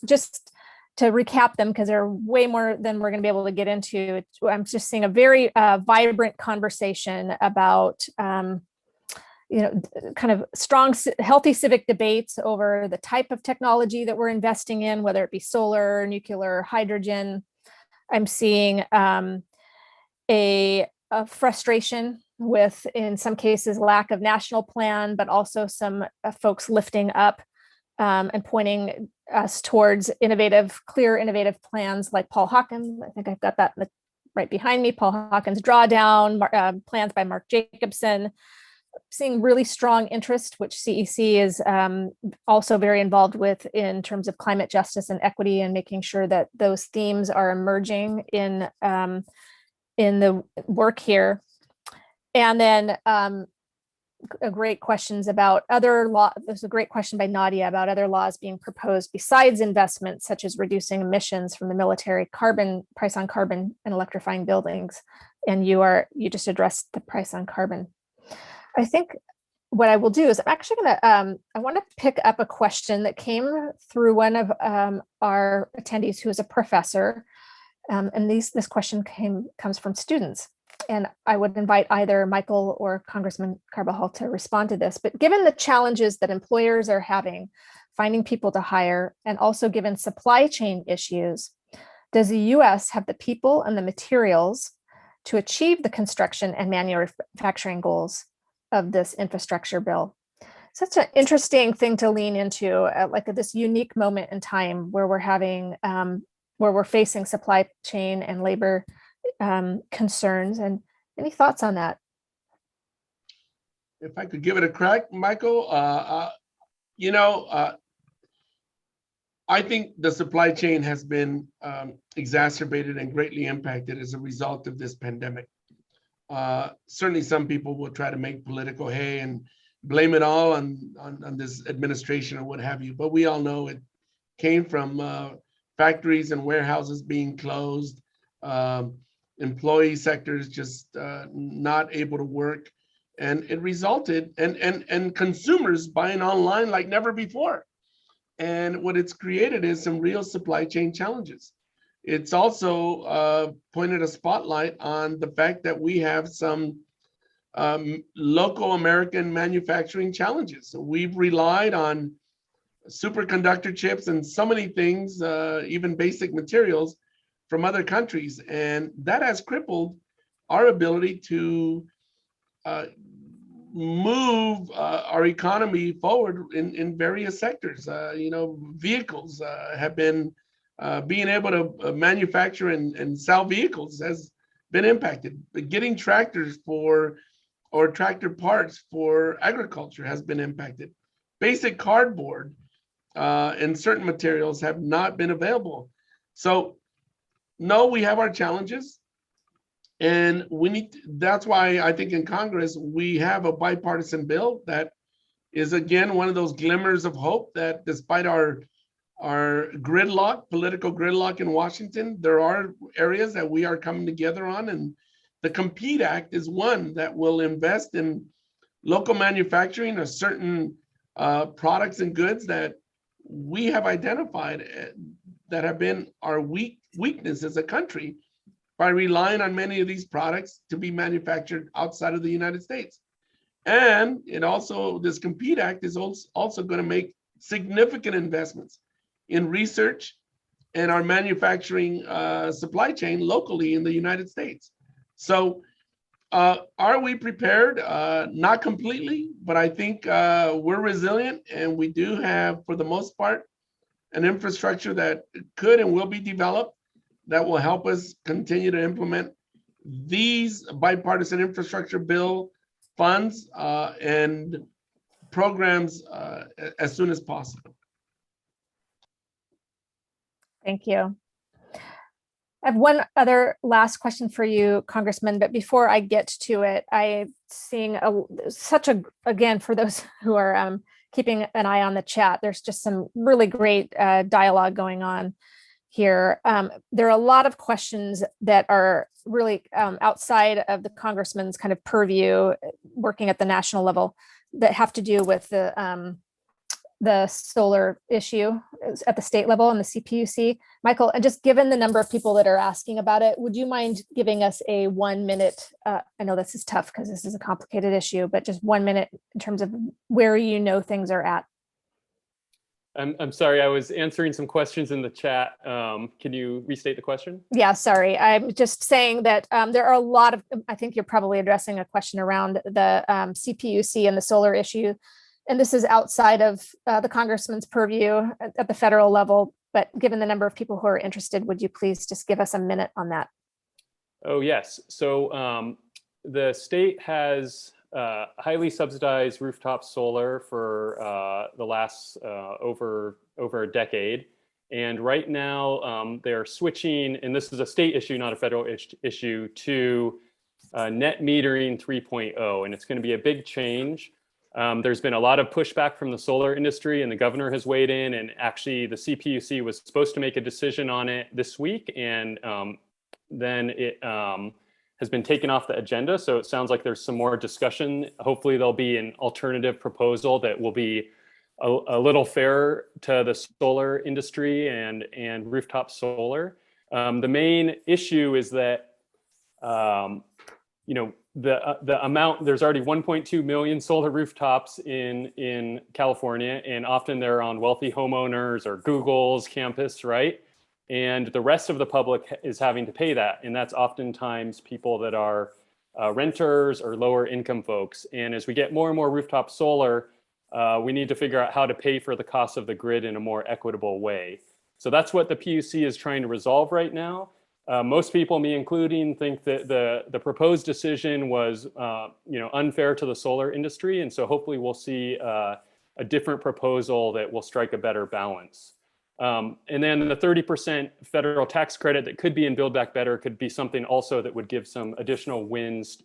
Speaker 1: Just to recap them, because they're way more than we're going to be able to get into. I'm just seeing a very vibrant conversation about kind of strong, healthy civic debates over the type of technology that we're investing in, whether it be solar, nuclear, hydrogen. I'm seeing a frustration with, in some cases, lack of national plan, but also some folks lifting up and pointing us towards clear, innovative plans like Paul Hawkins. I think I've got that right behind me. Paul Hawkins drawdown, plans by Mark Jacobson. Seeing really strong interest, which CEC is also very involved with in terms of climate justice and equity, and making sure that those themes are emerging in the work here. And then great questions about other law. There's a great question by Nadia about other laws being proposed besides investments, such as reducing emissions from the military, price on carbon, and electrifying buildings. And you just addressed the price on carbon. I think what I will do is I'm actually going to, I want to pick up a question that came through one of our attendees who is a professor. And this question comes from students. And I would invite either Michael or Congressman Carbajal to respond to this. But given the challenges that employers are having, finding people to hire, and also given supply chain issues, does the US have the people and the materials to achieve the construction and manufacturing goals of this infrastructure bill? Such an interesting thing to lean into, like this unique moment in time where we're facing supply chain and labor concerns. And any thoughts on that?
Speaker 3: If I could give it a crack, Michael, I think the supply chain has been exacerbated and greatly impacted as a result of this pandemic. Certainly some people will try to make political hay and blame it all on this administration or what have you, but we all know it came from factories and warehouses being closed, employee sectors just not able to work, and it resulted and consumers buying online like never before. And what it's created is some real supply chain challenges. It's also pointed a spotlight on the fact that we have some local American manufacturing challenges. So we've relied on superconductor chips and so many things, even basic materials from other countries. And that has crippled our ability to move our economy forward in various sectors. Vehicles have been being able to manufacture and sell vehicles has been impacted. But getting tractors or tractor parts for agriculture has been impacted. Basic cardboard and certain materials have not been available. So no, we have our challenges. And that's why I think in Congress, we have a bipartisan bill that is, again, one of those glimmers of hope that despite our political gridlock in Washington, there are areas that we are coming together on. And the COMPETE Act is one that will invest in local manufacturing of certain products and goods that we have identified that have been our weakness as a country by relying on many of these products to be manufactured outside of the United States. And this COMPETE Act is also going to make significant investments in research and our manufacturing supply chain locally in the United States. So are we prepared? Not completely, but I think we're resilient, and we do have, for the most part, an infrastructure that could and will be developed that will help us continue to implement these bipartisan infrastructure bill funds and programs as soon as possible.
Speaker 1: Thank you. I have one other last question for you, Congressman, but before I get to it, I'm seeing again, for those who are keeping an eye on the chat, there's just some really great dialogue going on here. There are a lot of questions that are really outside of the congressman's kind of purview, working at the national level, that have to do with the solar issue at the state level and the CPUC. Michael, just given the number of people that are asking about it, would you mind giving us a 1 minute? I know this is tough because this is a complicated issue, but just 1 minute in terms of where things are at.
Speaker 2: I'm sorry, I was answering some questions in the chat. Can you restate the question?
Speaker 1: Yeah, sorry. I'm just saying that there are a lot of, I think you're probably addressing a question around the CPUC and the solar issue. And this is outside of the congressman's purview at the federal level. But given the number of people who are interested, would you please just give us a minute on that?
Speaker 2: Oh, yes. So the state has highly subsidized rooftop solar for the last over a decade. And right now they're switching, and this is a state issue, not a federal issue, to net metering 3.0. And it's going to be a big change. There's been a lot of pushback from the solar industry, and the governor has weighed in, and actually the CPUC was supposed to make a decision on it this week, and then it has been taken off the agenda. So it sounds like there's some more discussion. Hopefully there'll be an alternative proposal that will be a little fairer to the solar industry and rooftop solar. The main issue is that, the amount, there's already 1.2 million solar rooftops in California, and often they're on wealthy homeowners or Google's campus, right? And the rest of the public is having to pay that. And that's oftentimes people that are renters or lower income folks. And as we get more and more rooftop solar, we need to figure out how to pay for the cost of the grid in a more equitable way. So that's what the PUC is trying to resolve right now. Most people, me including, think that the proposed decision was unfair to the solar industry. And so hopefully we'll see a different proposal that will strike a better balance. And then the 30% federal tax credit that could be in Build Back Better could be something also that would give some additional wings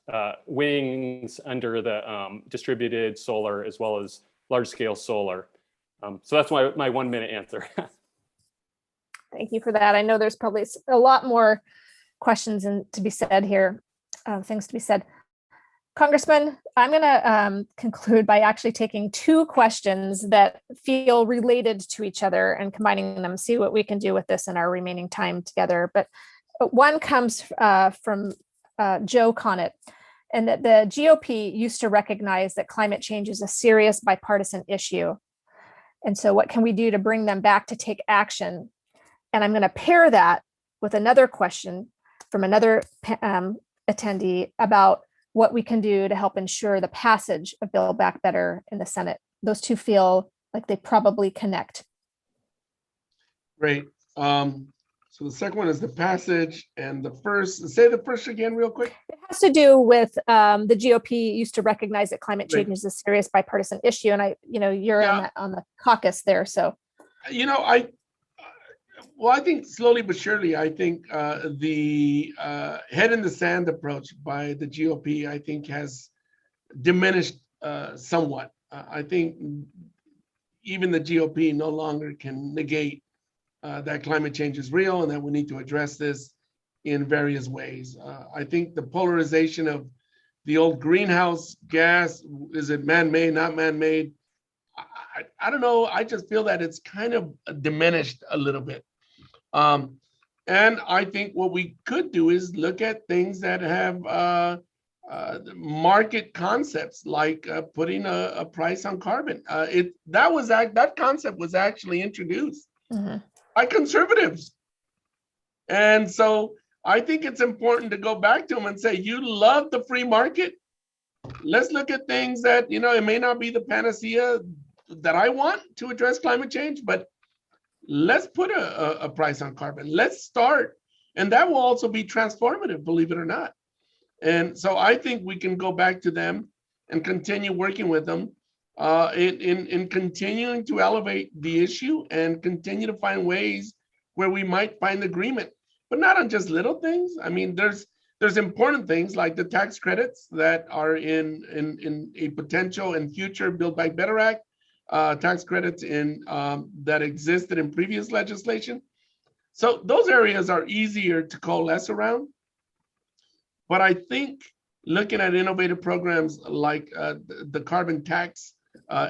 Speaker 2: under the distributed solar as well as large scale solar. So that's my 1 minute answer.
Speaker 1: Thank you for that. I know there's probably a lot more questions to be said here, things to be said. Congressman, I'm going to conclude by actually taking two questions that feel related to each other and combining them, see what we can do with this in our remaining time together. But one comes from Joe Connett, and that the GOP used to recognize that climate change is a serious bipartisan issue. And so what can we do to bring them back to take action? And I'm going to pair that with another question from another attendee about what we can do to help ensure the passage of Build Back Better in the Senate. Those two feel like they probably connect.
Speaker 3: Great. So the second one is the passage, and the first, say the first again real quick.
Speaker 1: It has to do with the GOP used to recognize that climate change is a serious bipartisan issue. And you're on the caucus there. So,
Speaker 3: I think slowly but surely, I think the head in the sand approach by the GOP, I think, has diminished somewhat. I think even the GOP no longer can negate that climate change is real and that we need to address this in various ways. I think the polarization of the old greenhouse gas, is it man-made, not man-made? I don't know. I just feel that it's kind of diminished a little bit. And I think what we could do is look at things that have market concepts, like putting a price on carbon. That concept was actually introduced by conservatives. And so I think it's important to go back to them and say, you love the free market. Let's look at things that, it may not be the panacea that I want to address climate change, but let's put a price on carbon. Let's start. And that will also be transformative, believe it or not. And so I think we can go back to them and continue working with them in continuing to elevate the issue and continue to find ways where we might find agreement, but not on just little things. I mean, there's important things like the tax credits that are in a potential and future Build Back Better Act, tax credits that existed in previous legislation. So those areas are easier to coalesce around. But I think looking at innovative programs like the carbon tax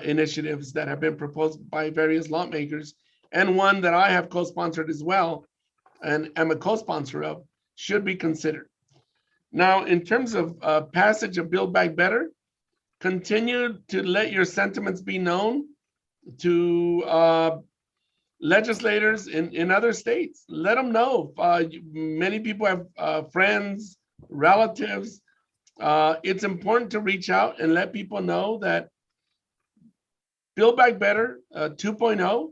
Speaker 3: initiatives that have been proposed by various lawmakers, and one that I have co-sponsored as well, and am a co-sponsor of, should be considered. Now, in terms of passage of Build Back Better, continue to let your sentiments be known to legislators in other states. Let them know. Many people have friends, relatives. It's important to reach out and let people know that Build Back Better 2.0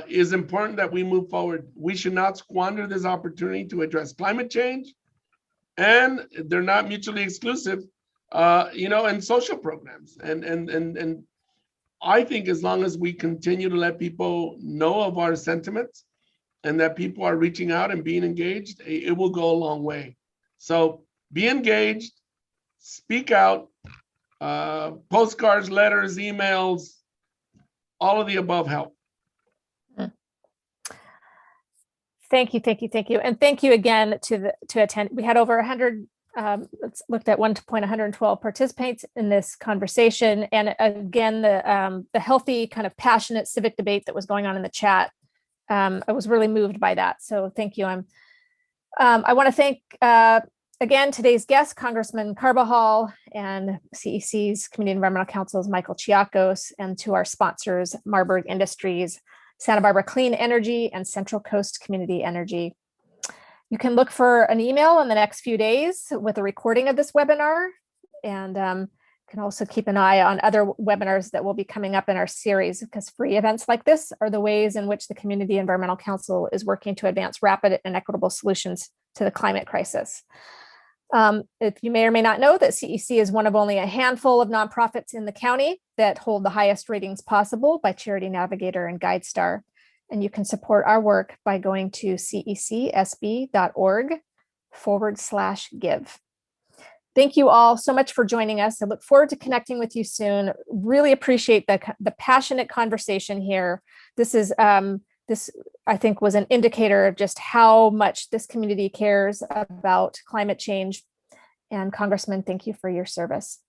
Speaker 3: is important that we move forward. We should not squander this opportunity to address climate change, and they're not mutually exclusive, and social programs. And I think as long as we continue to let people know of our sentiments and that people are reaching out and being engaged, it will go a long way. So be engaged, speak out, postcards, letters, emails, all of the above help.
Speaker 1: Thank you. And thank you again to attend. We had over 100, let's looked at 112 participants in this conversation. And again, the healthy kind of passionate civic debate that was going on in the chat. I was really moved by that. So thank you. I want to thank again, today's guest, Congressman Carbajal, and CEC's Community Environmental Council's Michael Chiacos, and to our sponsors, Marburg Industries, Santa Barbara Clean Energy, and Central Coast Community Energy. You can look for an email in the next few days with a recording of this webinar, and can also keep an eye on other webinars that will be coming up in our series, because free events like this are the ways in which the Community Environmental Council is working to advance rapid and equitable solutions to the climate crisis. If you may or may not know that CEC is one of only a handful of nonprofits in the county that hold the highest ratings possible by Charity Navigator and GuideStar. And you can support our work by going to cecsb.org/give. Thank you all so much for joining us. I look forward to connecting with you soon. Really appreciate the passionate conversation here. This is this, I think, was an indicator of just how much this community cares about climate change. And Congressman, thank you for your service.